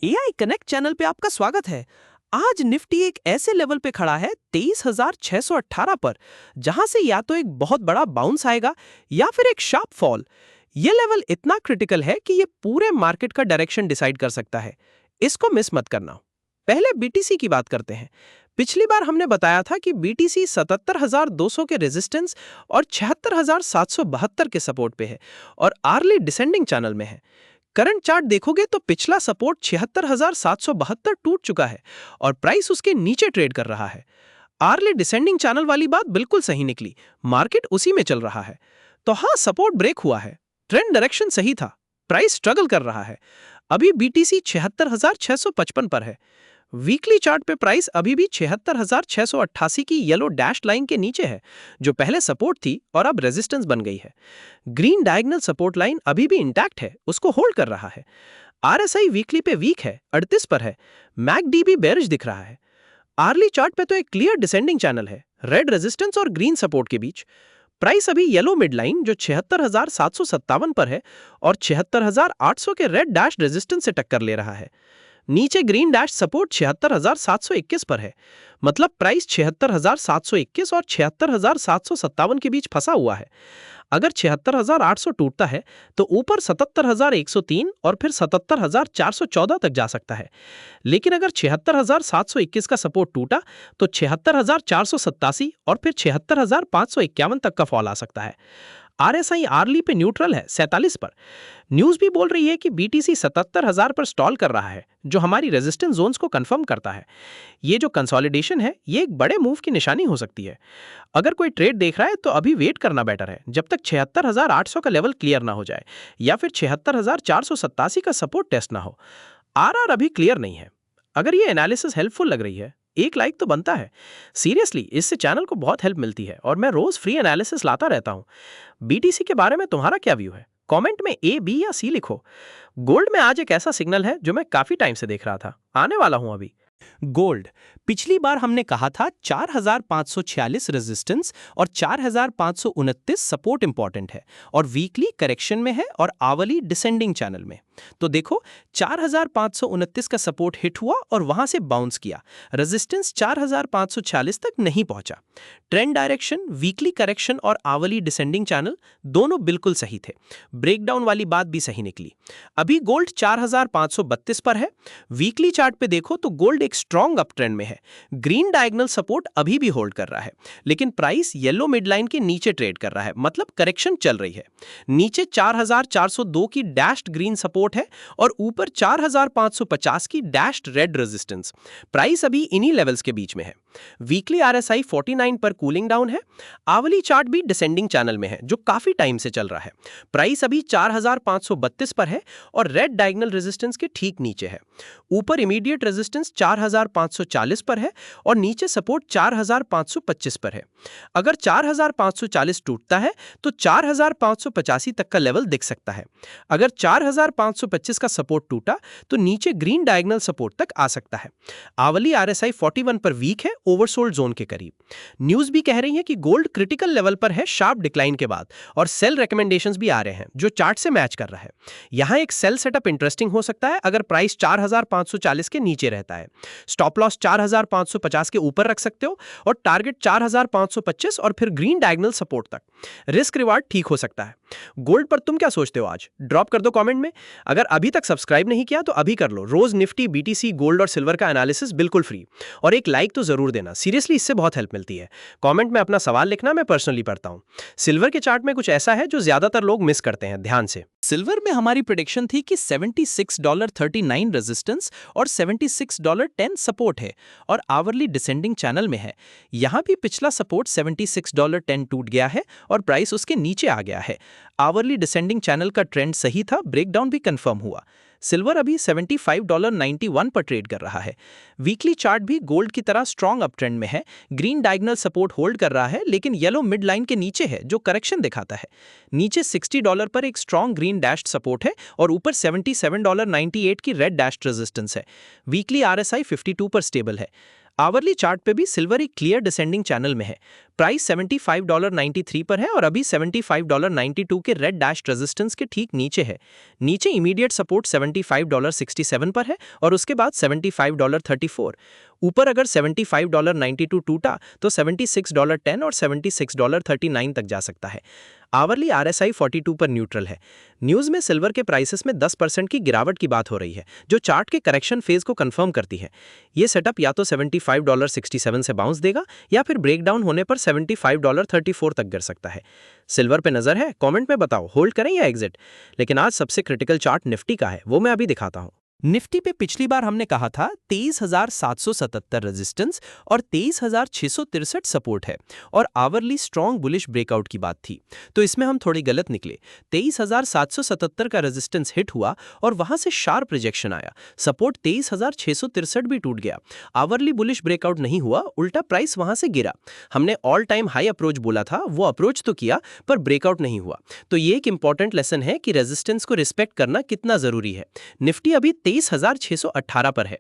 AI connect channel पे आपका स्वागत है। आज निफ्टी एक ऐसे लेवल पे खड़ा है 23,618 पर, जहां से या तो एक बहुत बड़ा बाउंस आएगा या फिर एक शार्प फॉल। ये लेवल इतना क्रिटिकल है कि ये पूरे मार्केट का डायरेक्शन डिसाइड कर सकता है। इसको मिस मत करना। पहले बीटीसी की बात करते हैं। पिछली बार हमने बताया था कि बीटीसी 77,200 के रेजिस्टेंस और 76,772 के सपोर्ट पे है और आर्ली डिसेंडिंग चैनल में है। करंट चार्ट देखोगे तो पिछला सपोर्ट 76,772 टूट चुका है और प्राइस उसके नीचे ट्रेड कर रहा है। आर्ली डिसेंडिंग चैनल वाली बात बिल्कुल सही निकली, मार्केट उसी में चल रहा है। तो हाँ, सपोर्ट ब्रेक हुआ है, ट्रेंड डायरेक्शन सही था, प्राइस स्ट्रगल कर रहा है। अभी बीटीसी 76,655 पर है। वीकली चार्ट पे प्राइस अभी भी 76,688 की येलो डैश लाइन के नीचे है, जो पहले सपोर्ट थी और अब रेजिस्टेंस बन गई है। ग्रीन डायगोनल सपोर्ट लाइन अभी भी इंटैक्ट है, उसको होल्ड कर रहा है। आरएसआई वीकली पे वीक है, 38 पर है। मैकडी भी बेरिश दिख रहा है। आर्ली चार्ट पे तो एक क्लियर डिसेंडिंग चैनल है, रेड रेजिस्टेंस और ग्रीन सपोर्ट के बीच। प्राइस अभी येलो मिड लाइन जो 76,757 पर है और 76,800 के रेड डैश रेजिस्टेंस से टक्कर ले रहा है। नीचे ग्रीन डैश सपोर्ट 76,721 पर है, मतलब प्राइस 76,721 और 76,757 के बीच फंसा हुआ है। अगर 76,800 टूटता है तो ऊपर 77,103 और फिर 77,414 तक जा सकता है। लेकिन अगर 76,721 का सपोर्ट टूटा तो 76,487 और फिर 76,551 तक का फॉल आ सकता है। आरएसआई आर्ली पे न्यूट्रल है 47 पर। न्यूज भी बोल रही है कि बीटीसी 77,000 पर स्टॉल कर रहा है, जो हमारी रेजिस्टेंस जोन्स को कंफर्म करता है। ये जो कंसोलिडेशन है, ये एक बड़े मूव की निशानी हो सकती है। अगर कोई ट्रेड देख रहा है तो अभी वेट करना बेटर है, जब तक 76,800 का लेवल क्लियर ना हो जाए या फिर 76,487 का सपोर्ट टेस्ट ना हो। आरआर अभी क्लियर नहीं है। अगर ये एनालिसिस हेल्पफुल लग रही है, एक लाइक तो बनता है। सीरियसली, इससे चैनल को बहुत हेल्प मिलती है और मैं रोज फ्री एनालिसिस लाता रहता हूँ। बीटीसी के बारे में तुम्हारा क्या व्यू है? कमेंट में ए, बी या सी लिखो। गोल्ड में आज एक ऐसा सिग्नल है जो मैं काफी टाइम से देख रहा था, आने वाला हूं अभी। गोल्ड, पिछली बार हमने कहा था 4,546 रेजिस्टेंस और 4,529 सपोर्ट इंपॉर्टेंट है और वीकली करेक्शन में है और आवली डिसेंडिंग चैनल में। तो देखो, 4,529 का सपोर्ट हिट हुआ और वहां से बाउंस किया। रेजिस्टेंस 4,546 तक नहीं पहुंचा। ट्रेंड डायरेक्शन, वीकली करेक्शन और आवली डिसेंडिंग चैनल दोनों बिल्कुल सही थे। ब्रेकडाउन वाली बात भी सही निकली। अभी गोल्ड 4,532 पर है। वीकली चार्ट पे देखो तो गोल्ड एक स्ट्रॉन्ग अप ट्रेंड में है। ग्रीन डायगोनल सपोर्ट अभी भी होल्ड कर रहा है, लेकिन प्राइस येलो मिडलाइन के नीचे ट्रेड कर रहा है, मतलब करेक्शन चल रही है। नीचे 4,402 की डैश्ड ग्रीन सपोर्ट है और ऊपर 4,550 की डैश्ड रेड रेजिस्टेंस। प्राइस अभी इन्हीं लेवल्स के बीच में है। वीकली आरएसआई 49 पर कूलिंग डाउन है। आवली चार्ट भी डिसेंडिंग चैनल में है, जो काफी टाइम से चल रहा है। प्राइस अभी 4,532 पर है और रेड डायगोनल रेजिस्टेंस के ठीक नीचे है। ऊपर इमीडिएट रेजिस्टेंस 4,540 पर है और नीचे सपोर्ट 4,525 पर है। अगर 4,540 टूटता है तो 4,585 तक का लेवल दिख सकता है। अगर 4,525 का सपोर्ट टूटा तो नीचे ग्रीन डायगोनल सपोर्ट तक आ सकता है। आवली आरएसआई 41 पर वीक है, ओवरसोल्ड जोन के करीब। न्यूज भी कह रही है कि गोल्ड क्रिटिकल लेवल पर है शार्प डिक्लाइन के बाद और सेल रिकमेंडेशंस भी आ रहे हैं, जो चार्ट से मैच कर रहा है। यहां एक सेल सेटअप इंटरेस्टिंग हो सकता है अगर प्राइस 4,540 के नीचे रहता है। स्टॉप लॉस 4,550 के ऊपर रख सकते हो और टारगेट 4,525 और फिर ग्रीन डायगोनल सपोर्ट तक। रिस्क रिवार्ड ठीक हो सकता है। गोल्ड पर तुम क्या सोचते हो? आज ड्रॉप कर दो कमेंट में। अगर अभी तक सब्सक्राइब नहीं किया तो अभी कर लो। रोज निफ्टी, बीटीसी, गोल्ड और सिल्वर का एनालिसिस बिल्कुल फ्री। और एक लाइक तो जरूर देना, सीरियसली इससे बहुत हेल्प मिलती है। कमेंट में अपना सवाल लिखना, मैं पर्सनली पढ़ता हूं। सिल्वर के चार्ट में कुछ ऐसा है जो ज्यादातर लोग मिस करते हैं, ध्यान से। सिल्वर में हमारी प्रेडिक्शन थी कि $76.39 रेजिस्टेंस और $76.10 सपोर्ट है और आवरली डिसेंडिंग चैनल में है। यहां भी पिछला सपोर्ट $76.10 टूट गया है और प्राइस उसके नीचे आ गया है। आवरली डिसेंडिंग चैनल का ट्रेंड सही था, ब्रेकडाउन भी कंफर्म हुआ। सिल्वर अभी $75.91 पर ट्रेड कर रहा है। वीकली चार्ट भी गोल्ड की तरह स्ट्रॉन्ग अप ट्रेंड में है। ग्रीन डायगोनल सपोर्ट होल्ड कर रहा है, लेकिन येलो मिड लाइन के नीचे है, जो करेक्शन दिखाता है। नीचे $60 पर एक स्ट्रॉन्ग ग्रीन डैश्ड सपोर्ट है और ऊपर $77.98 की रेड डैश्ड रेजिस्टेंस है। वीकली आरएसआई 52 पर स्टेबल है। आवरली चार्ट पे भी सिल्वर एक क्लियर डिसेंडिंग चैनल में है। प्राइस $75.93 पर है और अभी $75.92 के रेड डैश रेजिस्टेंस के ठीक नीचे है। नीचे इमीडिएट सपोर्ट $75.67 पर है और उसके बाद $75.34। ऊपर अगर $75.92 टूटा तो $76.10 और $76.39 तक जा सकता है। आवरली RSI 42 पर न्यूट्रल है। न्यूज़ में सिल्वर के प्राइसेस में 10% की गिरावट की बात हो रही है, जो चार्ट के करेक्शन फेज को कंफर्म करती है। ये सेटअप या तो $75.67 से बाउंस देगा या फिर ब्रेकडाउन होने पर $75.34 तक गिर सकता है। सिल्वर पे नजर है? कमेंट में बताओ, होल्ड करें या एग्जिट। लेकिन आज सबसे क्रिटिकल चार्ट निफ्टी का है, वो मैं अभी दिखाता हूँ। निफ्टी पे पिछली बार हमने कहा था 23,777 रेजिस्टेंस और 23,663 सपोर्ट है और आवरली स्ट्रॉन्ग बुलिश ब्रेकआउट की बात थी। तो इसमें हम थोड़ी गलत निकले। 23,777 का रेजिस्टेंस हिट हुआ और वहां से शार्प रिजेक्शन आया। सपोर्ट 23,663 भी टूट गया। आवरली बुलिश ब्रेकआउट नहीं हुआ, उल्टा प्राइस वहां से गिरा। हमने ऑल टाइम हाई अप्रोच बोला था, वो अप्रोच तो किया पर ब्रेकआउट नहीं हुआ। तो ये एक इंपॉर्टेंट लेसन है कि रेजिस्टेंस को रिस्पेक्ट करना कितना जरूरी है। निफ्टी अभी 23,618 पर है।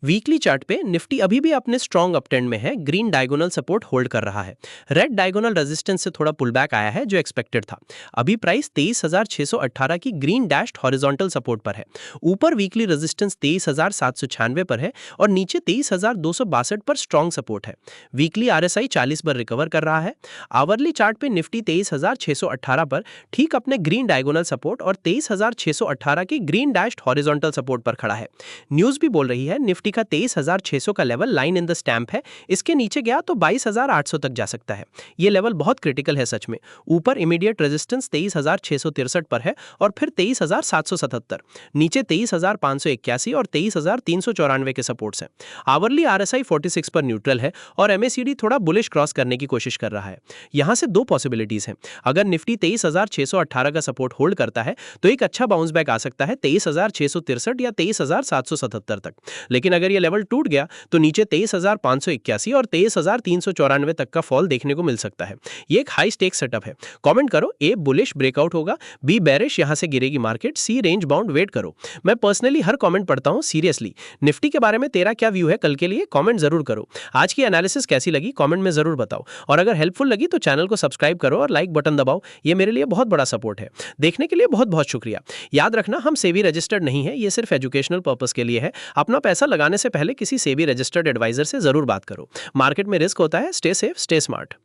वीकली चार्ट पे निफ्टी अभी भी अपने स्ट्रॉन्ग अपट्रेंड में है, ग्रीन डायगोनल सपोर्ट होल्ड कर रहा है। रेड डायगोनल रेजिस्टेंस से थोड़ा पुल बैक आया है, जो एक्सपेक्टेड था। अभी प्राइस 23,618 की ग्रीन डैश्ड हॉरिजॉन्टल सपोर्ट पर है। ऊपर वीकली रेजिस्टेंस 23,796 पर है और नीचे 23,262 पर स्ट्रॉन्ग सपोर्ट है। वीकली RSI 40 पर रिकवर कर रहा है। आवरली चार्ट पे निफ्टी 23,618 पर ठीक अपने ग्रीन डायगोनल सपोर्ट और 23,618 की ग्रीन डैश्ड हॉरिजॉन्टल सपोर्ट पर खड़ा है। न्यूज़ भी बोल रही है निफ्टी का 23,600 का level line in the stamp है। इसके नीचे गया तो 22,800 तक जा सकता है। ये लेवल बहुत क्रिटिकल है सच में। ऊपर इमीडिएट रेजिस्टेंस 23,663 पर है और फिर 23,777। नीचे 23,581 और 23,394 के सपोर्ट्स हैं। आवरली RSI 46 पर न्यूट्रल है और MACD थोड़ा बुलिश क्रॉस करने की कोशिश कर रहा है। यहाँ से दो पॉसिबिलिटीज हैं। अगर निफ्टी 23,618 का सपोर्ट होल्ड करता है तो एक अच्छा बाउंस बैक आ सकता है 23,663 या 23,777 तक। लेकिन अगर ये लेवल टूट गया तो नीचे 23,581 और 23,394 तक का फॉल देखने को मिल सकता है। ये एक हाई स्टेक सेटअप है। कमेंट करो, ए बुलिश ब्रेकआउट होगा, बी बेरिश, यहां से गिरेगी मार्केट, सी रेंज बाउंड वेट करो। मैं पर्सनली हर कमेंट पढ़ता हूं सीरियसली। निफ्टी के बारे में तेरा क्या व्यू है कल के लिए, कमेंट जरूर करो। आज की एनालिसिस कैसी लगी कमेंट में जरूर बताओ और अगर हेल्पफुल लगी तो चैनल को सब्सक्राइब करो और लाइक बटन दबाओ। ये मेरे लिए बहुत बड़ा सपोर्ट है। देखने के लिए बहुत बहुत शुक्रिया। याद रखना, हम सेबी रजिस्टर्ड नहीं है, ये सिर्फ एजुकेशनल पर्पस के लिए है। अपना पैसा लगाने से पहले किसी सेबी रजिस्टर्ड एडवाइजर से जरूर बात करो। मार्केट में रिस्क होता है, स्टे सेफ, स्टे स्मार्ट।